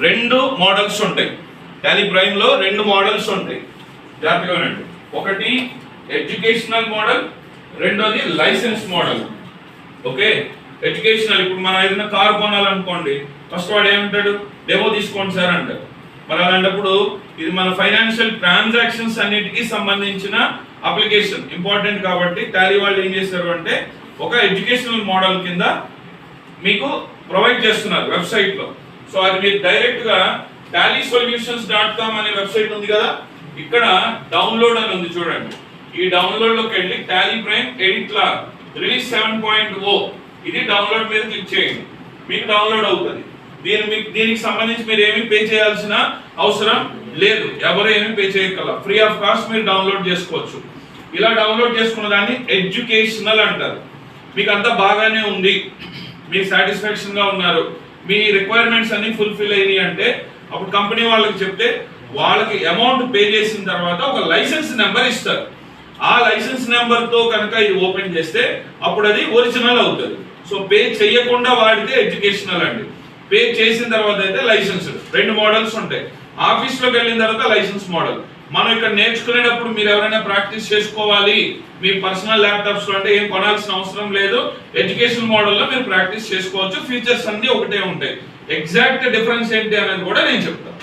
రెండు మోడల్స్ ఉంటాయి. Tally prime లో రెండు మోడల్స్ ఉంటాయి, జాగ్రత్తగా వినండి. ఒకటి ఎడ్యుకేషనల్ మోడల్, రెండోది లైసెన్స్ మోడల్. ఓకే, ఎడ్యుకేషనల్ ఇప్పుడు మనం ఏదైనా కార్ కొనాలనుకోండి, ఫస్ట్ వాడు ఏమంటాడు, డెమో తీసుకోండి సార్ అంటారు. మరి అలాంటప్పుడు ఇది మన ఫైనాన్షియల్ ట్రాన్సాక్షన్స్ అన్నిటికీ సంబంధించిన అప్లికేషన్, ఇంపార్టెంట్. కాబట్టి టాలీ వాళ్ళు ఏం చేశారు అంటే ఒక ఎడ్యుకేషనల్ మోడల్ కింద మీకు ప్రొవైడ్ చేస్తున్నారు వెబ్సైట్ లో. సో అది మీరు డైరెక్ట్ గా tallysolutions.com అనే వెబ్సైట్ ఉంది కదా, ఇక్కడ డౌన్లోడ్ అని ఉంది చూడండి. ఈ డౌన్లోడ్ లోకి వెళ్ళి Tally Prime edit log release 7.0 ఇది డౌన్లోడ్ మీద క్లిక్ చేయండి, మీకు డౌన్లోడ్ అవుతుంది. దీనికి సంబంధించి మీరు ఏమీ పే చేయాల్సిన అవసరం లేదు, ఎవరు ఏమీ పే చేయగల, ఫ్రీ ఆఫ్ కాస్ట్ మీరు డౌన్లోడ్ చేసుకోవచ్చు. ఇలా డౌన్లోడ్ చేసుకున్న దాన్ని ఎడ్యుకేషనల్ అంటారు. మీకు అంతా బాగానే ఉంది, మీరు సాటిస్ఫాక్షన్ గా ఉన్నారు, మీ రిక్వైర్మెంట్స్ అన్ని ఫుల్ఫిల్ అయినాయి అంటే అప్పుడు కంపెనీ వాళ్ళకి చెప్తే వాళ్ళకి అమౌంట్ పే చేసిన తర్వాత ఒక లైసెన్స్ నెంబర్ ఇస్తారు. ఆ లైసెన్స్ నెంబర్ తో కనుక ఇది ఓపెన్ చేస్తే అప్పుడు అది ఒరిజినల్ అవుతుంది. సో పే చేయకుండా వాడితే ఎడ్యుకేషనల్ అండి, పే చేసిన తర్వాత అయితే లైసెన్స్. రెండు మోడల్స్ ఉంటాయి. ఆఫీస్ లోకి వెళ్ళిన తర్వాత లైసెన్స్ మోడల్. మనం ఇక్కడ నేర్చుకునేటప్పుడు మీరు ఎవరైనా ప్రాక్టీస్ చేసుకోవాలి, మీ పర్సనల్ ల్యాప్టాప్స్ లో అంటే ఏం కొనాల్సిన అవసరం లేదు. ఎడ్యుకేషన్ మోడల్లో మీరు ప్రాక్టీస్ చేసుకోవచ్చు, ఫీచర్స్ అన్ని ఒకటే ఉంటాయి. ఎగ్జాక్ట్ డిఫరెన్స్ ఏంటి అనేది కూడా నేను చెప్తాను.